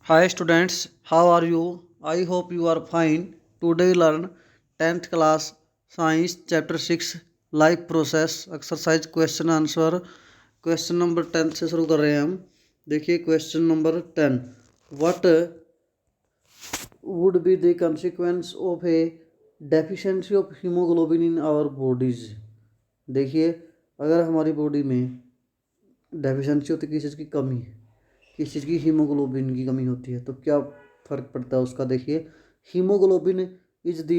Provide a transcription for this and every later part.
Hi students, how are you? I hope you are fine. Today learn 10th class science chapter 6 life process exercise question answer. Question number 10 से शुरू कर रहे हैं हम। देखिए question number 10, what would be the consequence of a deficiency of haemoglobin in our bodies. देखिए अगर हमारी बॉडी में डेफिशिएंसी होती है, किसी चीज़ की कमी, किस चीज़ की, हीमोग्लोबिन की कमी होती है, तो क्या फ़र्क पड़ता है उसका। देखिए haemoglobin is the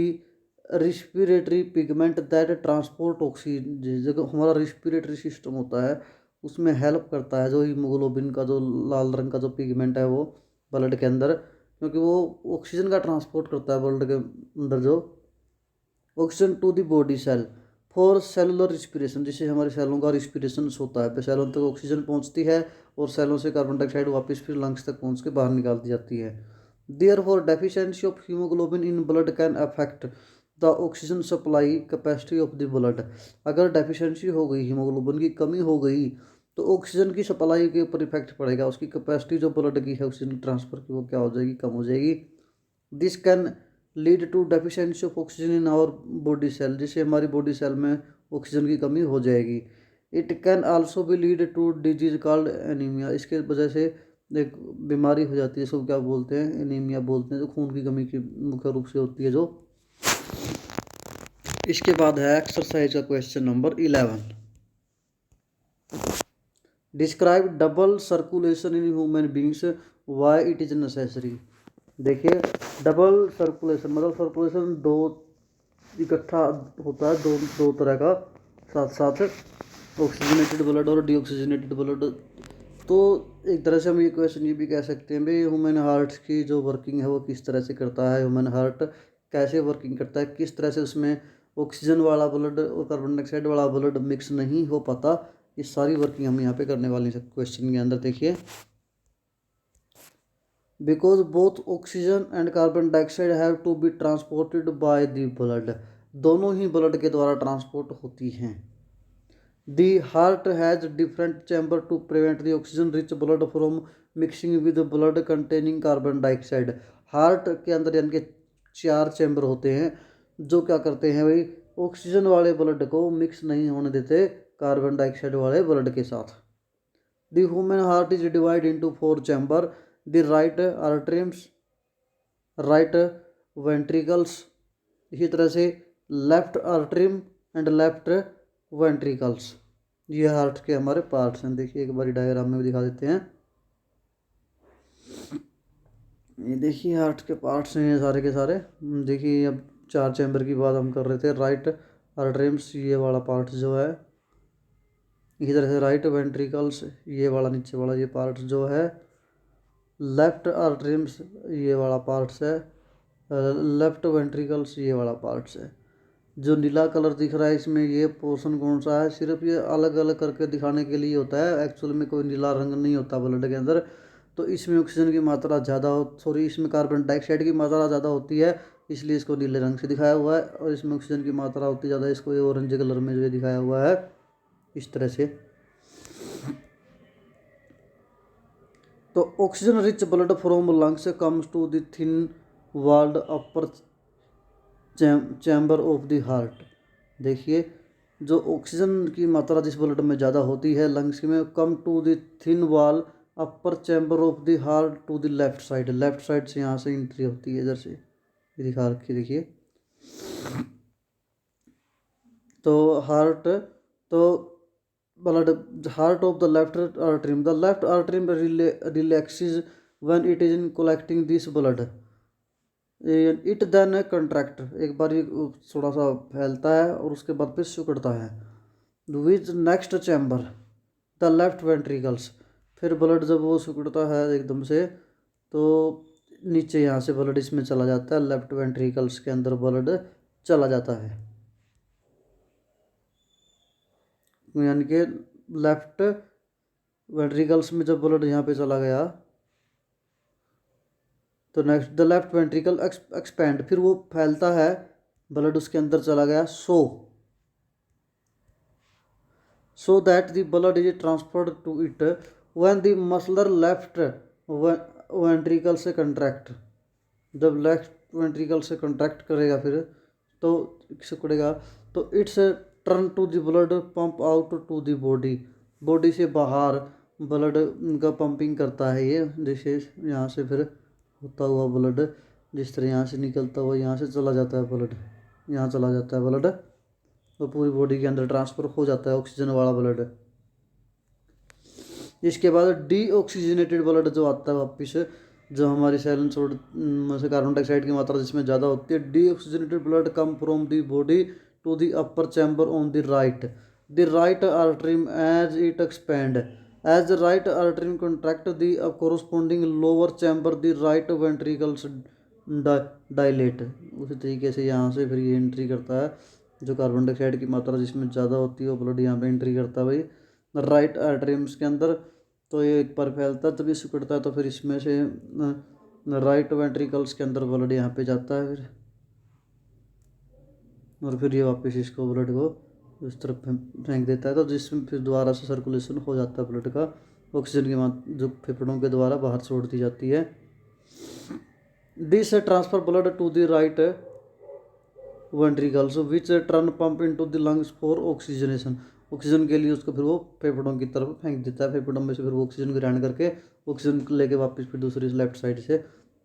respiratory pigment that transport oxygen. जो हमारा रिस्पिरेटरी सिस्टम होता है उसमें हेल्प करता है, जो हीमोग्लोबिन का जो लाल रंग का जो पिगमेंट है वो ब्लड के अंदर, क्योंकि वो ऑक्सीजन का ट्रांसपोर्ट करता है ब्लड के अंदर जो oxygen to the body cell for cellular respiration, जिससे हमारे सेलों का रिस्पिरेशन होता है, सेलों तक ऑक्सीजन पहुंचती है और सेलों से कार्बन डाइऑक्साइड वापस फिर लंग्स तक पहुंच के बाहर निकाल दी जाती है। Therefore deficiency of haemoglobin in blood can affect the oxygen supply capacity of the blood. अगर डेफिशिएंसी हो गई, हीमोग्लोबिन की कमी हो गई, तो ऑक्सीजन की सप्लाई के ऊपर इफेक्ट पड़ेगा, उसकी कैपेसिटी जो ब्लड की है ऑक्सीजन ट्रांसफर की वो क्या हो जाएगी, कम हो जाएगी। This can lead to deficiency of oxygen in our body cell, जिससे हमारी बॉडी सेल में ऑक्सीजन की कमी हो जाएगी। It can also be lead to disease called anaemia. इसके वजह से एक बीमारी हो जाती है, इसको क्या बोलते हैं, एनीमिया बोलते हैं, जो खून की कमी की मुख्य रूप से होती है जो। इसके बाद है एक्सरसाइज का question number 11, describe double circulation in human beings, why it is necessary. देखिए डबल सर्कुलेशन मतलब सर्कुलेशन दो इकट्ठा होता है, दो दो तरह का साथ साथ, ऑक्सीजनेटेड ब्लड और डीऑक्सीजनेटेड ब्लड। तो एक तरह से हम ये क्वेश्चन ये भी कह सकते हैं भाई ह्यूमन हार्ट की जो वर्किंग है वो किस तरह से करता है, ह्यूमन हार्ट कैसे वर्किंग करता है, किस तरह से उसमें ऑक्सीजन वाला ब्लड और कार्बन डाइऑक्साइड वाला ब्लड मिक्स नहीं हो पाता। ये सारी वर्किंग हम यहाँ पे करने वाली हैं क्वेश्चन के अंदर। देखिए because both oxygen and carbon dioxide have to be transported by the blood, दोनों ही ब्लड के द्वारा ट्रांसपोर्ट होती हैं। The heart has different chamber to prevent the oxygen rich blood from mixing with blood containing carbon dioxide. Heart के अंदर यानी कि 4 चैम्बर होते हैं जो क्या करते हैं भाई, ऑक्सीजन वाले ब्लड को मिक्स नहीं होने देते कार्बन डाइऑक्साइड वाले ब्लड के साथ। The human heart is divide into 4 chamber, the right atriums, right ventricles, इसी तरह से left atrium and left ventricles. ये हार्ट के हमारे पार्ट्स हैं। देखिए एक बार डायग्राम में भी दिखा देते हैं। ये देखिए हार्ट के पार्ट्स हैं ये सारे के सारे। देखिए अब 4 चैम्बर की बात हम कर रहे थे। राइट आर्टरीम्स ये वाला पार्ट जो है, इसी तरह से राइट वेंट्रिकल्स ये वाला नीचे वाला ये पार्ट जो है, लेफ्ट आर्टरीम्स ये वाला पार्ट्स है, लेफ्ट वेंट्रिकल्स ये वाला पार्ट्स है। जो नीला कलर दिख रहा है इसमें ये पोर्शन कौन सा है, सिर्फ ये अलग अलग करके दिखाने के लिए होता है, एक्चुअल में कोई नीला रंग नहीं होता ब्लड के अंदर। तो इसमें ऑक्सीजन की मात्रा ज़्यादा इसमें कार्बन डाइऑक्साइड की मात्रा ज़्यादा होती है, इसलिए इसको नीले रंग से दिखाया हुआ है। और इसमें ऑक्सीजन की मात्रा होती ज़्यादा, इसको ये ऑरेंज कलर में जो ये दिखाया हुआ है इस तरह से। तो oxygen rich blood from lungs comes to the thin walled upper chamber of the heart. देखिए जो ऑक्सीजन की मात्रा जिस ब्लड में ज़्यादा होती है लंग्स में, come to the thin wall upper chamber of the heart to the left side, left side से यहाँ से एंट्री होती है इधर से, ये दिखा रखी देखिए। तो हार्ट, तो blood heart of the left atrium relaxes when it is in collecting this blood, it then contract, एक बार ये थोड़ा सा फैलता है और उसके बाद फिर सिकुड़ता है। Which next chamber the left ventricles, फिर ब्लड जब वो सिकुड़ता है एकदम से तो नीचे यहाँ से ब्लड इसमें चला जाता है, लेफ्ट वेंट्रिकल्स के अंदर ब्लड चला जाता है, यानी कि लेफ्ट वेंट्रिकल्स में जब ब्लड यहाँ पे चला गया तो next the left ventricle expand, फिर वो फैलता है, ब्लड उसके अंदर चला गया, so that the blood is transferred to it when the muscular left ventricle से कंट्रैक्ट, जब लेफ्ट वेंट्रिकल से कंट्रैक्ट करेगा फिर तो सिकुड़ेगा, तो it's turn to the blood pump out to the body, body से बाहर ब्लड का पंपिंग करता है ये, जैसे यहाँ से फिर होता हुआ ब्लड जिस तरह यहाँ से निकलता हुआ यहाँ से चला जाता है ब्लड, यहाँ चला जाता है ब्लड और पूरी बॉडी के अंदर ट्रांसफ़र हो जाता है ऑक्सीजन वाला ब्लड। इसके बाद डीऑक्सीजनेटेड ब्लड जो आता है वापस, जो हमारी सैलन छोड़ में से कार्बन डाइऑक्साइड की मात्रा जिसमें ज़्यादा होती है, deoxygenated blood come from the body to the upper chamber on the right artery as it expand, as the right artery contract the corresponding lower chamber the right ventricles dilate. उसी तरीके से यहाँ से फिर ये एंट्री करता है, जो कार्बन डाइऑक्साइड की मात्रा जिसमें ज़्यादा होती है वो ब्लड यहाँ पे एंट्री करता है भाई राइट आर्टरीम्स के अंदर, तो ये एक बार फैलता है तभी सिकुड़ता है, तो फिर इसमें से राइट वेंट्रिकल्स के अंदर ब्लड यहाँ पे जाता है फिर, और फिर ये वापस इसको ब्लड को इस तरफ फेंक देता है, तो जिसमें फिर दोबारा से सर्कुलेशन हो जाता है ब्लड का, ऑक्सीजन की मात्रा जो फेफड़ों के द्वारा बाहर छोड़ दी जाती है। This transfer blood to the right ventricles which turn pump into the lungs for oxygenation, oxygen के लिए उसको फिर वो फेफड़ों की तरफ फेंक देता है, फेफड़ों में से फिर वो ऑक्सीजन ग्रहण करके ऑक्सीजन लेके वापस फिर दूसरी लेफ्ट साइड से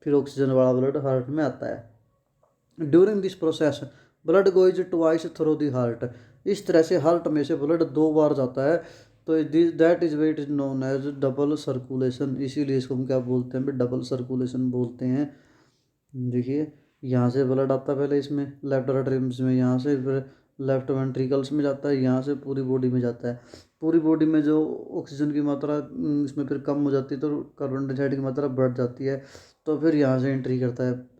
फिर ऑक्सीजन वाला ब्लड हार्ट में आता है। During this process blood goes twice through the heart, इस तरह से हार्ट में से ब्लड 2 बार जाता है, तो that is why it is known as double circulation, इसीलिए इसको हम क्या बोलते हैं, डबल सर्कुलेशन बोलते हैं। देखिए यहाँ से ब्लड आता है पहले इसमें लेफ्ट आर्टरीज में, यहाँ से फिर लेफ्ट वेंट्रिकल्स में जाता है, यहाँ से पूरी बॉडी में जाता है, पूरी बॉडी में जो ऑक्सीजन की मात्रा इसमें फिर कम हो जाती है तो कार्बन डाइऑक्साइड की मात्रा बढ़ जाती है, तो फिर यहाँ से एंट्री करता है।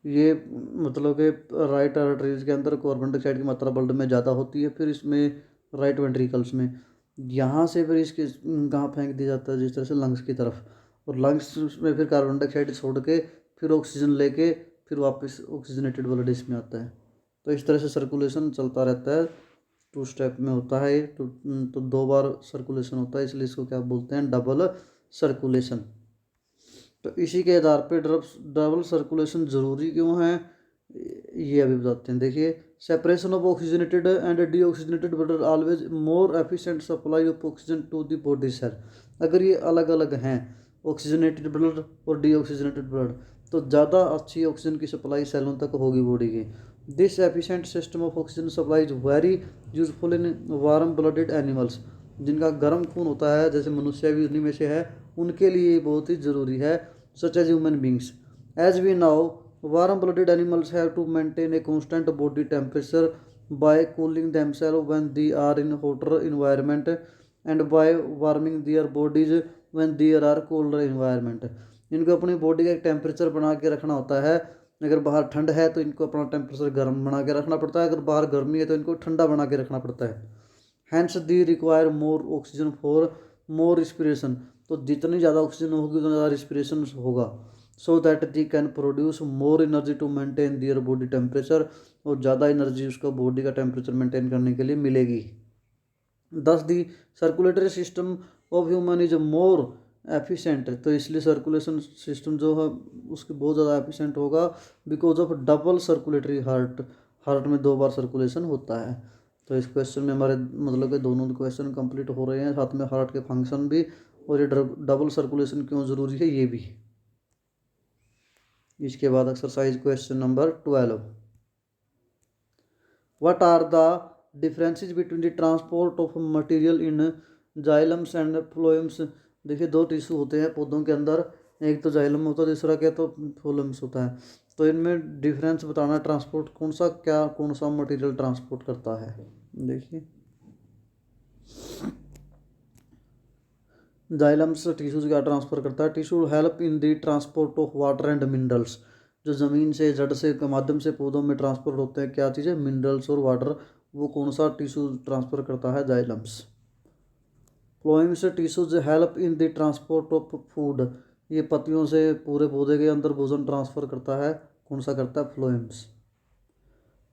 ये मतलब कि राइट आर्टरीज के अंदर कार्बन डाइऑक्साइड की मात्रा ब्लड में ज़्यादा होती है, फिर इसमें राइट वेंट्रिकल्स में, यहाँ से फिर इसके कहाँ फेंक दिया जाता है, जिस तरह से लंग्स की तरफ, और लंग्स में फिर कार्बन डाइऑक्साइड छोड़ के फिर ऑक्सीजन लेके फिर वापस ऑक्सीजनेटेड ब्लड इसमें आता है, तो इस तरह से सर्कुलेशन चलता रहता है, 2 स्टेप में होता है ये, तो 2 बार सर्कुलेशन होता है, इसलिए इसको क्या बोलते हैं, डबल सर्कुलेशन। तो इसी के आधार पे डबल सर्कुलेशन ज़रूरी क्यों है ये अभी बताते हैं। देखिए separation of oxygenated and deoxygenated blood always more efficient supply of oxygen to the body cell, अगर ये अलग अलग हैं ऑक्सीजनेटेड ब्लड और डीऑक्सीजनेटेड ब्लड तो ज़्यादा अच्छी ऑक्सीजन की सप्लाई सेलों तक होगी बॉडी की। This efficient system of oxygen supply is very useful in warm blooded animals, जिनका गर्म खून होता है जैसे मनुष्य भी उन्हीं में से है, उनके लिए बहुत ही ज़रूरी है, such as human beings. As we now warm blooded animals have to maintain a constant body temperature by cooling themselves when they are in hotter environment and by warming their bodies when they are colder environment। इनको अपनी body का एक temperature बना के रखना होता है, अगर बाहर ठंड है तो इनको अपना टेम्परेचर गर्म बना के रखना पड़ता है, अगर बाहर गर्मी है तो इनको ठंडा बना के रखना पड़ता है। Hence they require more oxygen for more respiration, तो जितनी ज़्यादा ऑक्सीजन होगी उतना ज़्यादा रिस्पिरेशन होगा, so that they can produce more energy to maintain their body temperature, और ज़्यादा एनर्जी उसको बॉडी का टेम्परेचर मेंटेन करने के लिए मिलेगी। Thus the circulatory system of human is more efficient, तो इसलिए सर्कुलेशन सिस्टम जो है उसकी बहुत ज़्यादा एफिशिएंट होगा because of double circulatory heart में 2 बार सर्कुलेशन होता है। तो इस क्वेश्चन में हमारे मतलब कि दोनों क्वेश्चन कंप्लीट हो रहे हैं, साथ में हार्ट के फंक्शन भी और ये डबल सर्कुलेशन क्यों ज़रूरी है ये भी। इसके बाद exercise question number 12, what are the differences between the transport of material in xylems and phloems. देखिए 2 टिश्यू होते हैं पौधों के अंदर, एक तो जाइलम होता है दूसरा क्या तो फ्लोएम्स होता है, तो इनमें डिफरेंस बताना, ट्रांसपोर्ट कौन सा मटेरियल ट्रांसपोर्ट करता है। देखिए जाइलम्स टिश्यूज क्या ट्रांसफ़र करता है, tissue help in the transport of water and minerals, जो ज़मीन से जड़ से के माध्यम से पौधों में ट्रांसपोर्ट होते हैं क्या चीज़ें, मिनरल्स और वाटर, वो कौन सा टिश्यू ट्रांसफ़र करता है, xylems. Phloems tissues help in the transport of food, ये पत्तियों से पूरे पौधे के अंदर भोजन ट्रांसफ़र करता है, कौन सा करता है, phloems.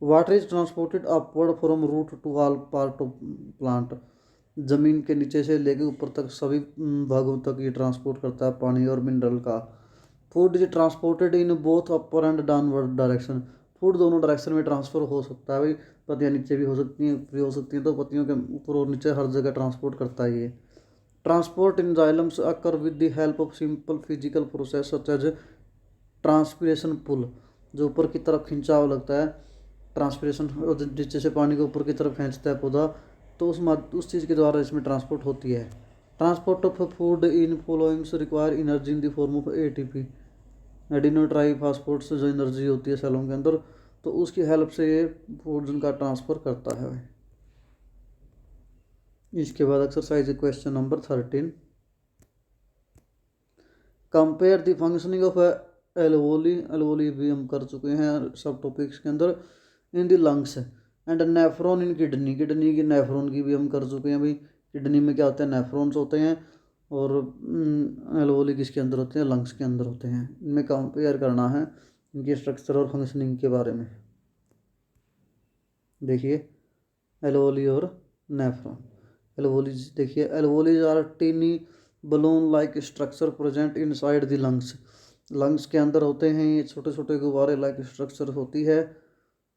Water is transported upward from root to all part of plant, ज़मीन के नीचे से लेके ऊपर तक सभी भागों तक ये ट्रांसपोर्ट करता है पानी और मिनरल का। Food is transported in both upper and downward direction. Food दोनों डायरेक्शन में ट्रांसफ़र हो सकता है भाई, पत्तियाँ नीचे भी हो सकती हैं ऊपर भी हो सकती हैं, तो पत्तियों के ऊपर और नीचे हर जगह ट्रांसपोर्ट करता है ये। Transport in xylems occur with the help of simple physical process such as transpiration pull. जो ऊपर की तरफ खिंचाव लगता है, ट्रांसपिरेशन नीचे से पानी को ऊपर की तरफ खींचता है पौधा, तो उस चीज़ के द्वारा इसमें ट्रांसपोर्ट होती है। Transport of food in phloems require energy in the form of ATP, adeno triphosphates, जो एनर्जी होती है सेलों के अंदर, तो उसकी हेल्प से ये फूड का ट्रांसफ़र करता है। इसके बाद exercise question number 13, compare the functioning of alveoli. Alveoli भी हम कर चुके हैं सब टॉपिक्स के अंदर। In the lungs and nephron in kidney. Kidney की नेफ्रॉन की भी हम कर चुके हैं भाई। किडनी में क्या होते हैं, नेफ्रॉन्स होते हैं, और एल्वोली किसके अंदर होते हैं, लंग्स के अंदर होते हैं। इनमें कंपेयर करना है इनकी स्ट्रक्चर और फंक्शनिंग के बारे में। देखिए एल्वोली और नेफ्रॉन। एल्वोलीज देखिए, alveoli are tiny balloon like structure present inside the lungs. Lungs के अंदर होते हैं ये छोटे छोटे गुब्बारे लाइक स्ट्रक्चर होती है।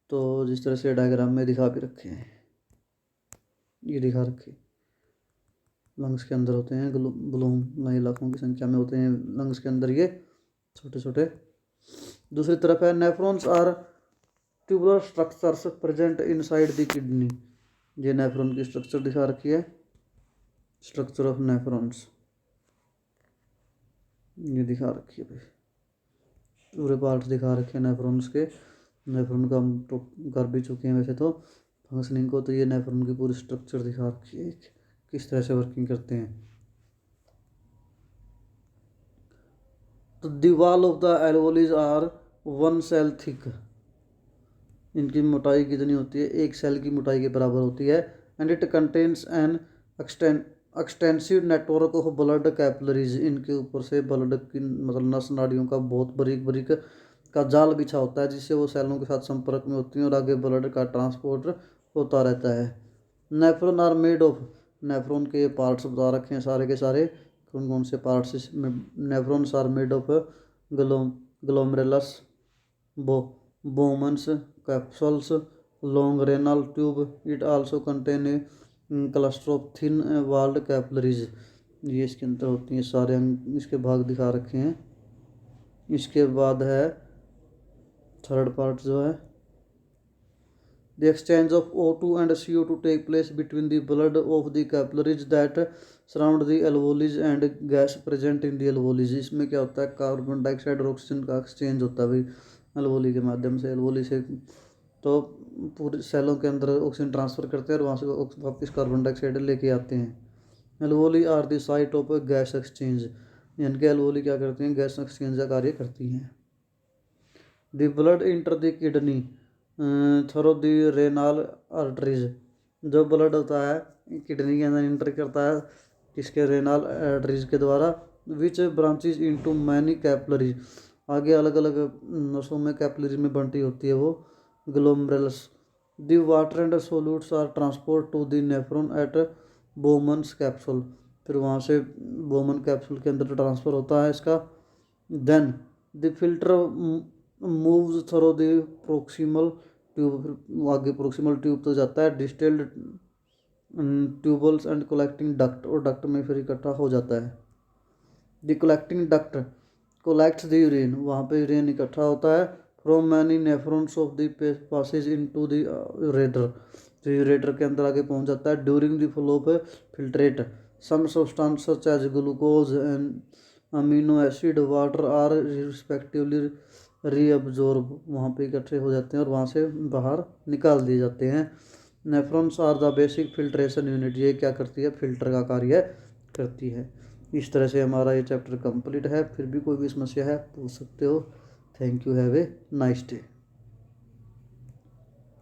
तो जिस तरह से डायग्राम में दिखा भी रखे हैं, ये दिखा रखे, लंग्स के अंदर होते हैं बलून, लाखों की संख्या में होते हैं लंग्स के अंदर ये छोटे छोटे। दूसरी तरफ है nephrons are tubular structures present inside the kidney. ये नेफ्रॉन की स्ट्रक्चर दिखा रखी है, स्ट्रक्चर ऑफ नेफ्रॉन्स ये दिखा रखी है भाई, पूरे पार्ट्स दिखा रखे हैं नेफ्रॉन्स के। नेफ्रॉन का हम तो कर भी चुके हैं वैसे तो फंक्शनिंग को, तो ये नेफ्रॉन की पूरी स्ट्रक्चर दिखा रखी है किस तरह से वर्किंग करते हैं। तो the wall of the alveoli are 1 cell thick. इनकी मोटाई कितनी होती है, 1 सेल की मोटाई के बराबर होती है। And it contains an extensive network of blood capillaries. इनके ऊपर से ब्लड की मतलब नस नाड़ियों का बहुत बारीक बारीक का जाल बिछा होता है, जिससे वो सेलों के साथ संपर्क में होती हैं और आगे ब्लड का ट्रांसपोर्ट होता रहता है। Nephron are made of. Nephron के पार्ट्स बता रखे हैं सारे के सारे, कौन कौन से पार्ट्स इसमें। Nephrons are made of glomerulus, Bowman's, capsules, long renal tube. It also contain a cluster of thin walled capillaries. ये इसके अंदर होती हैं सारे अंग, इसके भाग दिखा रखे हैं। इसके बाद है थर्ड पार्ट जो है, the exchange of O2 and CO2 take place between the blood of the capillaries that surround the alveoli and gas present in the alveoli. इसमें क्या होता है, कार्बन डाइऑक्साइड और ऑक्सीजन का एक्सचेंज होता है भाई एल्वोली के माध्यम से। एल्वोली से तो पूरे सेलों के अंदर ऑक्सीजन ट्रांसफ़र करते हैं और वहाँ से वापस कार्बन डाइऑक्साइड लेके आते हैं। Alveoli are the site of gas exchange. यानी कि एल्वोली क्या करती हैं, गैस एक्सचेंज का कार्य करती हैं। The blood enter the kidney through the renal arteries. जो ब्लड होता है किडनी के अंदर इंटर करता है किसके, रेनल आर्टरीज के द्वारा। विच ब्रांचेज इनटू मैनी कैपिलरीज। आगे अलग अलग नसों में कैपिलरी में बंटी होती है वो glomerulus. The water and solutes are transport to the nephron at Bowman's capsule. फिर वहाँ से बोमन कैप्सूल के अंदर ट्रांसफ़र होता है इसका। Then the filter moves through the proximal tube. आगे प्रोक्सिमल ट्यूब तो जाता है, distilled tubules and collecting duct, और डक्ट में फिर इकट्ठा हो जाता है। The collecting duct collects the urine. वहाँ पे यूरिन इकट्ठा होता है। From many nephrons of the passes into the ureter. जो यूरेटर के अंदर आगे पहुँच जाता है। During the flow of filtrate some substance such as glucose and amino acid water are respectively reabsorb. वहाँ पे इकट्ठे हो जाते हैं और वहाँ से बाहर निकाल दिए जाते हैं। Nephrons are the basic filtration unit. ये क्या करती है, फिल्टर का कार्य करती है। इस तरह से हमारा ये चैप्टर कंप्लीट है। फिर भी कोई भी समस्या है पूछ सकते हो। Thank you, have a nice day.